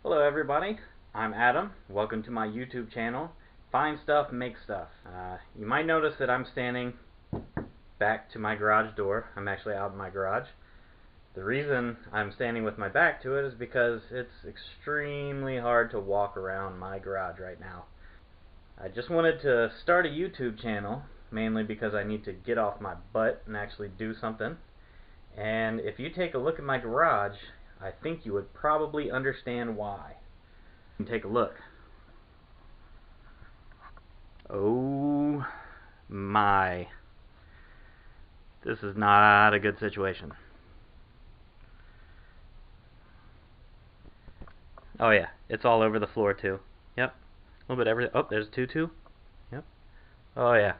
Hello everybody, I'm Adam. Welcome to my YouTube channel, Find Stuff, Make Stuff. You might notice that I'm standing back to my garage door. I'm actually out in my garage. The reason I'm standing with my back to it is because it's extremely hard to walk around my garage right now. I just wanted to start a YouTube channel, mainly because I need to get off my butt and actually do something. And if you take a look at my garage, I think you would probably understand why. Take a look. Oh my. This is not a good situation. Oh yeah, it's all over the floor too. Yep. A little bit everything. Oh, there's Tutu. Yep. Oh yeah.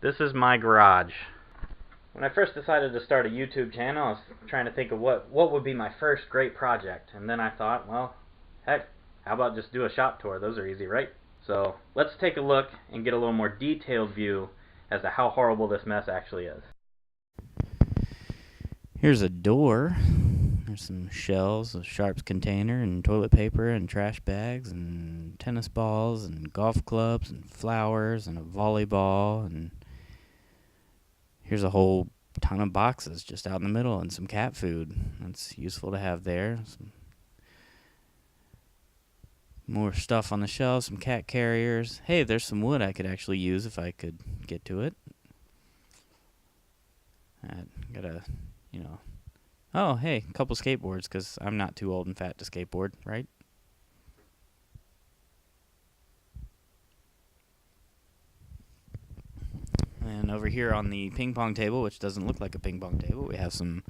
This is my garage. When I first decided to start a YouTube channel, I was trying to think of what would be my first great project. And then I thought, well, heck, how about just do a shop tour? Those are easy, right? So let's take a look and get a little more detailed view as to how horrible this mess actually is. Here's a door. There's some shelves, a Sharps container, and toilet paper, and trash bags, and tennis balls, and golf clubs, and flowers, and a volleyball, and here's a whole ton of boxes just out in the middle, and some cat food. That's useful to have there. Some more stuff on the shelves, some cat carriers. Hey, there's some wood I could actually use if I could get to it. I gotta, oh, hey, a couple skateboards, because I'm not too old and fat to skateboard, right? And over here on the ping pong table, which doesn't look like a ping pong table, we have some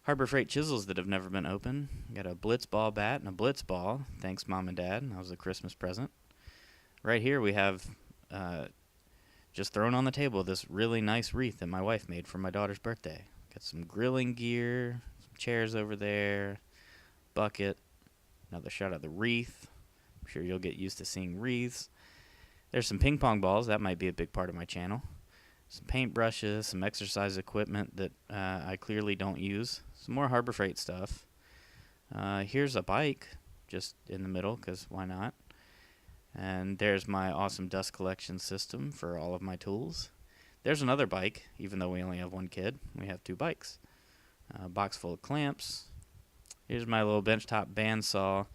Harbor Freight chisels that have never been opened. Got a Blitz ball bat and a Blitz ball. Thanks, Mom and Dad. That was a Christmas present. Right here we have, just thrown on the table, this really nice wreath that my wife made for my daughter's birthday. Got some grilling gear, some chairs over there, bucket, another shot of the wreath. I'm sure you'll get used to seeing wreaths. There's some ping pong balls. That might be a big part of my channel. Some paintbrushes, some exercise equipment that I clearly don't use. Some more Harbor Freight stuff. Here's a bike just in the middle, because why not? And there's my awesome dust collection system for all of my tools. There's another bike, even though we only have one kid. We have two bikes. A box full of clamps. Here's my little benchtop bandsaw.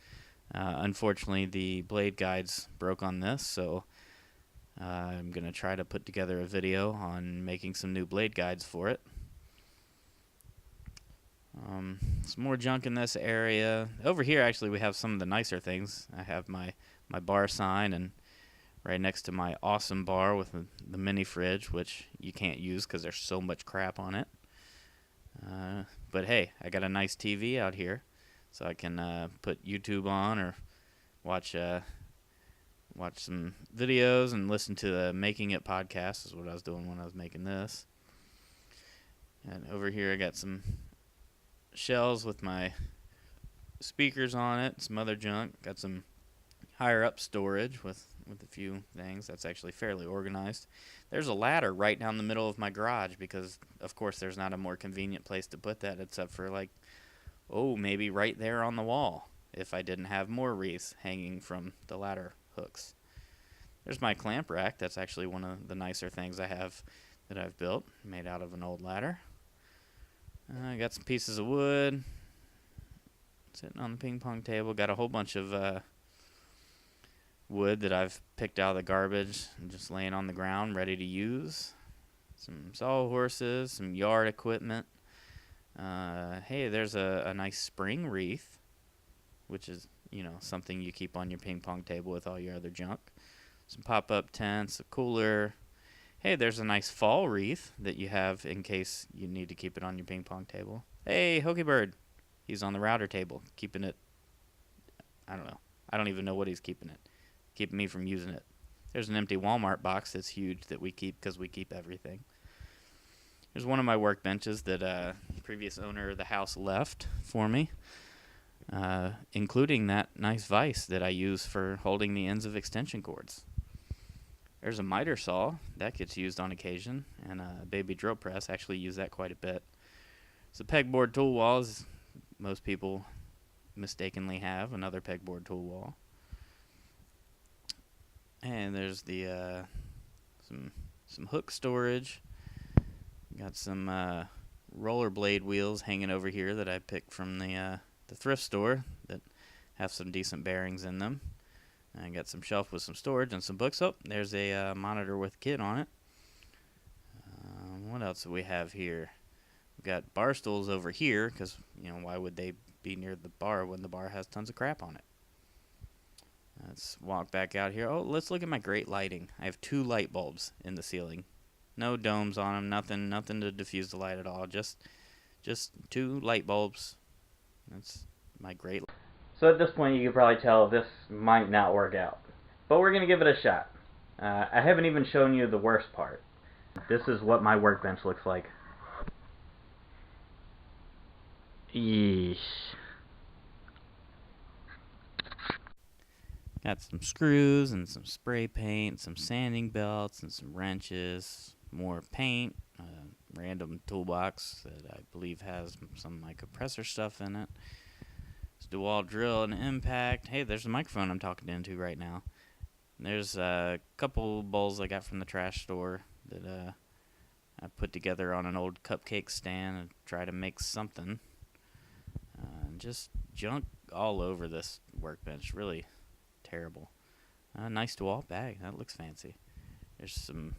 Unfortunately, the blade guides broke on this, so I'm going to try to put together a video on making some new blade guides for it. Some more junk in this area. Over here, actually, we have some of the nicer things. I have my bar sign, and right next to my awesome bar with the mini fridge, which you can't use because there's so much crap on it. But hey, I got a nice TV out here, so I can put YouTube on or watch some videos and listen to the Making It podcast is what I was doing when I was making this. And over here I got some shelves with my speakers on it, some other junk. Got some higher up storage with a few things. That's actually fairly organized. There's a ladder right down the middle of my garage because, of course, there's not a more convenient place to put that except for, like, maybe right there on the wall if I didn't have more wreaths hanging from the ladder hooks. There's my clamp rack. That's actually one of the nicer things I have that I've built, made out of an old ladder. I got some pieces of wood sitting on the ping pong table. Got a whole bunch of wood that I've picked out of the garbage and just laying on the ground ready to use. Some sawhorses, some yard equipment. Hey, there's a nice spring wreath, which is, something you keep on your ping pong table with all your other junk. Some pop-up tents, a cooler. Hey, there's a nice fall wreath that you have in case you need to keep it on your ping pong table. Hey, Hokey Bird. He's on the router table, keeping it. I don't know. I don't even know what he's keeping it. Keeping me from using it. There's an empty Walmart box that's huge that we keep because we keep everything. Here's one of my workbenches that previous owner of the house left for me, including that nice vise that I use for holding the ends of extension cords. There's a miter saw. That gets used on occasion, and a baby drill press. Actually use that quite a bit. So pegboard tool walls. Most people mistakenly have, another pegboard tool wall. And there's the some hook storage. Got some rollerblade wheels hanging over here that I picked from the thrift store that have some decent bearings in them. I got some shelf with some storage and some books. Oh, there's a monitor with a kid on it. What else do we have here? We've got bar stools over here because, why would they be near the bar when the bar has tons of crap on it? Let's walk back out here. Oh, let's look at my great lighting. I have 2 light bulbs in the ceiling. No domes on them, nothing to diffuse the light at all. Just 2 light bulbs. That's my great. So at this point you can probably tell this might not work out. But we're going to give it a shot. I haven't even shown you the worst part. This is what my workbench looks like. Yeesh. Got some screws and some spray paint, some sanding belts and some wrenches, more paint, random toolbox that I believe has some of my compressor stuff in it. It's DeWalt drill and impact. Hey, there's a microphone I'm talking into right now. There's a couple bowls I got from the trash store that I put together on an old cupcake stand and try to make something. Just junk all over this workbench. Really terrible. Nice DeWalt bag. That looks fancy. There's some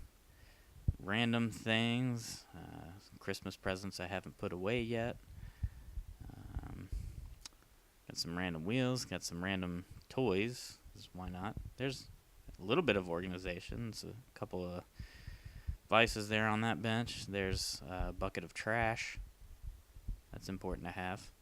random things. Some Christmas presents I haven't put away yet. Got some random wheels. Got some random toys. Why not? There's a little bit of organization. There's a couple of vices there on that bench. There's a bucket of trash. That's important to have.